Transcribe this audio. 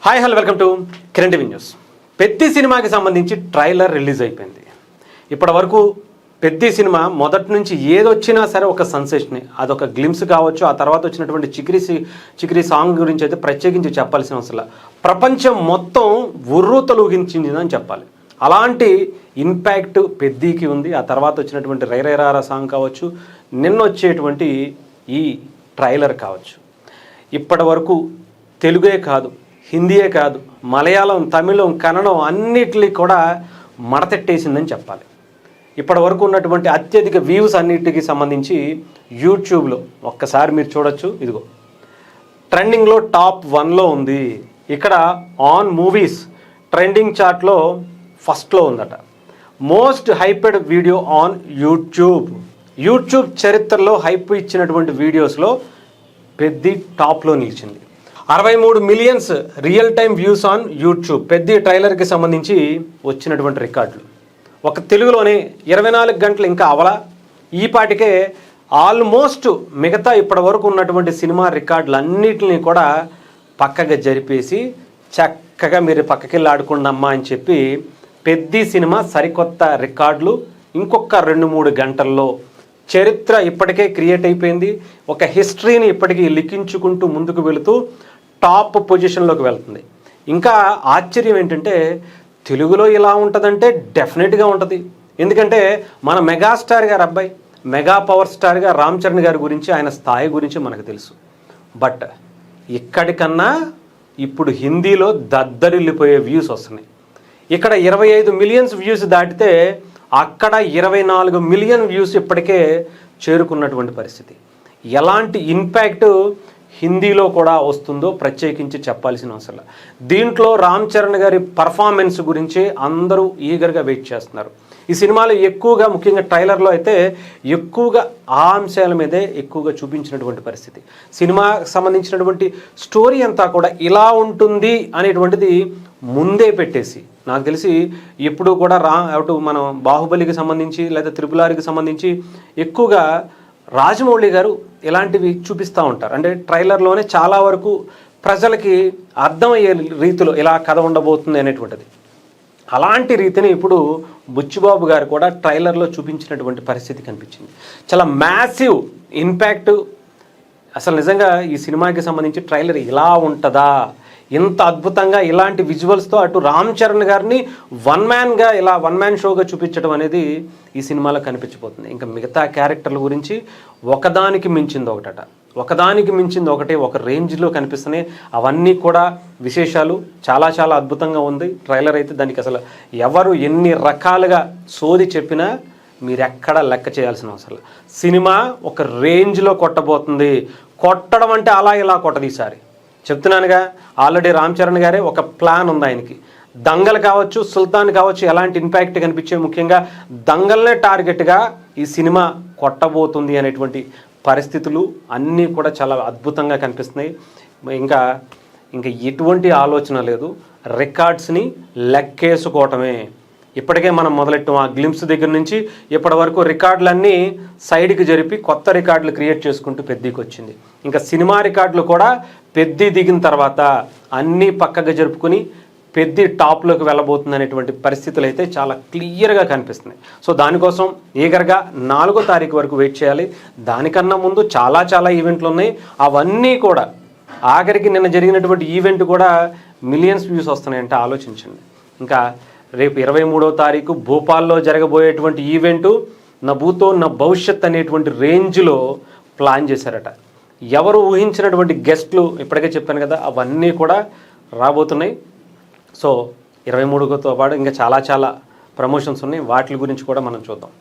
Hi hello welcome to Kiran TV news. Peddi సినిమాకి సంబంధించి trailer release అయిపోయింది. ఇప్పటి వరకు పెద్ది సినిమా మొదటి నుంచి ఏదొచ్చినా సరే ఒక సెన్సేషన్. అదొక గ్లిమ్స్ కావచ్చు, ఆ తర్వాత వచ్చినటువంటి చికిరి సాంగ్ గురించి అయితే ప్రత్యేకించి చెప్పాల్సిన అవసరం. ప్రపంచం మొత్తం ఉర్రూతలూగించిందని చెప్పాలి. అలాంటి ఇంపాక్ట్ పెద్దికి ఉంది. ఆ తర్వాత వచ్చినటువంటి రైరైరారా సాంగ్ కావచ్చు, నిన్న వచ్చేటువంటి ఈ ట్రైలర్ కావచ్చు. ఇప్పటి వరకు తెలుగే కాదు, హిందీయే కాదు, మలయాళం, తమిళం, కన్నడం అన్నిటినీ కూడా మడతెట్టేసిందని చెప్పాలి. ఇప్పటి వరకు ఉన్నటువంటి అత్యధిక వ్యూస్ అన్నిటికి సంబంధించి యూట్యూబ్లో ఒక్కసారి మీరు చూడొచ్చు. ఇదిగో ట్రెండింగ్లో టాప్ 1లో ఉంది. ఇక్కడ ఆన్ మూవీస్ ట్రెండింగ్ చార్ట్లో ఫస్ట్లో ఉందట. Most hyped video on YouTube చరిత్రలో హైప్ ఇచ్చినటువంటి వీడియోస్లో పెద్ది టాప్లో నిలిచింది. 63 millions real time views on YouTube. Peddi ట్రైలర్కి సంబంధించి వచ్చినటువంటి రికార్డులు ఒక తెలుగులోనే 24 గంటలు ఇంకా అవలా. ఈ పాటికే ఆల్మోస్ట్ మిగతా ఇప్పటి వరకు ఉన్నటువంటి సినిమా రికార్డులు అన్నిటిని కూడా పక్కగా జరిపేసి చక్కగా మీరు పక్కకెళ్ళి ఆడుకోండమ్మా అని చెప్పి పెద్ది సినిమా సరికొత్త రికార్డులు ఇంకొక 2-3 గంటల్లో చరిత్ర ఇప్పటికే క్రియేట్ అయిపోయింది. ఒక హిస్టరీని ఇప్పటికీ లిఖించుకుంటూ ముందుకు వెళుతూ టాప్ పొజిషన్లోకి వెళ్తుంది. ఇంకా ఆశ్చర్యం ఏంటంటే తెలుగులో ఇలా ఉంటుందంటే డెఫినెట్గా ఉంటుంది. ఎందుకంటే మన మెగాస్టార్ గారు అబ్బాయి, మెగా పవర్ స్టార్గా రామ్ చరణ్ గారి గురించి, ఆయన స్థాయి గురించి మనకు తెలుసు. బట్ ఇక్కడికన్నా ఇప్పుడు హిందీలో దద్దరిల్లిపోయే వ్యూస్ వస్తున్నాయి. ఇక్కడ 25 మిలియన్స్ వ్యూస్ దాటితే అక్కడ 24 మిలియన్ వ్యూస్ ఇప్పటికే చేరుకున్నటువంటి పరిస్థితి. ఎలాంటి ఇంపాక్ట్ హిందీలో కూడా వస్తుందో ప్రత్యేకించి చెప్పాల్సిన అవసరం. దీంట్లో రామ్ చరణ్ గారి పర్ఫార్మెన్స్ గురించి అందరూ ఈగర్గా వెయిట్ చేస్తున్నారు. ఈ సినిమాలో ఎక్కువగా, ముఖ్యంగా ట్రైలర్లో అయితే ఎక్కువగా ఆ అంశాల మీదే ఎక్కువగా చూపించినటువంటి పరిస్థితి. సినిమాకి సంబంధించినటువంటి స్టోరీ అంతా కూడా ఇలా ఉంటుంది అనేటువంటిది ముందే పెట్టేసి, నాకు తెలిసి ఎప్పుడు కూడా అటు మనం బాహుబలికి సంబంధించి లేదా త్రిపులారికి సంబంధించి ఎక్కువగా రాజమౌళి గారు ఇలాంటివి చూపిస్తూ ఉంటారు. అంటే ట్రైలర్లోనే చాలా వరకు ప్రజలకి అర్థమయ్యే రీతిలో ఇలా కథ ఉండబోతుంది అనేటువంటిది. అలాంటి రీతిని ఇప్పుడు బుచ్చిబాబు గారు కూడా ట్రైలర్లో చూపించినటువంటి పరిస్థితి కనిపించింది. చాలా మ్యాసివ్ ఇంపాక్ట్. అసలు నిజంగా ఈ సినిమాకి సంబంధించి ట్రైలర్ ఇలా ఉంటుందా, ఇంత అద్భుతంగా ఇలాంటి విజువల్స్తో అటు రామ్ చరణ్ గారిని వన్ మ్యాన్ షోగా చూపించడం అనేది ఈ సినిమాలో కనిపించబోతుంది. ఇంకా మిగతా క్యారెక్టర్ల గురించి ఒకదానికి మించింది ఒకటి ఒక రేంజ్లో కనిపిస్తున్నాయి. అవన్నీ కూడా విశేషాలు. చాలా చాలా అద్భుతంగా ఉంది ట్రైలర్ అయితే. దానికి అసలు ఎవరు ఎన్ని రకాలుగా సోది చెప్పినా మీరెక్కడ లెక్క చేయాల్సిన అవసరం. సినిమా ఒక రేంజ్లో కొట్టబోతుంది. కొట్టడం అంటే అలా ఇలా కొట్టదు. ఈసారి చెప్తున్నానుగా, ఆల్రెడీ రామ్ చరణ్ గారే ఒక ప్లాన్ ఉంది ఆయనకి. దంగల్ కావచ్చు, సుల్తాన్ కావచ్చు, ఎలాంటి ఇంపాక్ట్ కనిపించే, ముఖ్యంగా దంగల్నే టార్గెట్గా ఈ సినిమా కొట్టబోతుంది అనేటువంటి పరిస్థితులు అన్నీ కూడా చాలా అద్భుతంగా కనిపిస్తున్నాయి. ఇంకా ఎటువంటి ఆలోచన లేదు. రికార్డ్స్ని లెక్కేసుకోవటమే. ఇప్పటికే మనం మొదలెట్టాం. ఆ గ్లిమ్స్ దగ్గర నుంచి ఇప్పటి వరకు రికార్డులన్నీ సైడ్కి జరిపి కొత్త రికార్డులు క్రియేట్ చేసుకుంటూ పెద్దికి వచ్చింది. ఇంకా సినిమా రికార్డులు కూడా పెద్ది దిగిన తర్వాత అన్నీ పక్కగా జరుపుకుని పెద్ది టాప్లోకి వెళ్ళబోతుంది అనేటువంటి పరిస్థితులు అయితే చాలా క్లియర్గా కనిపిస్తున్నాయి. సో దానికోసం ఈగర్గా 4వ తారీఖు వరకు వెయిట్ చేయాలి. దానికన్నా ముందు చాలా చాలా ఈవెంట్లు ఉన్నాయి. అవన్నీ కూడా ఆఖరికి నిన్న జరిగినటువంటి ఈవెంట్ కూడా మిలియన్స్ వ్యూస్ వస్తున్నాయంటే ఆలోచించండి. ఇంకా రేపు 23వ తారీఖు భోపాల్లో జరగబోయేటువంటి ఈవెంటు నా భూతో నా భవిష్యత్ అనేటువంటి రేంజ్లో ప్లాన్ చేశారట. ఎవరు ఊహించినటువంటి గెస్ట్లు ఇప్పటికే చెప్పాను కదా, అవన్నీ కూడా రాబోతున్నాయి. సో 23తో పాటు ఇంకా చాలా చాలా ప్రమోషన్స్ ఉన్నాయి. వాటి గురించి కూడా మనం చూద్దాం.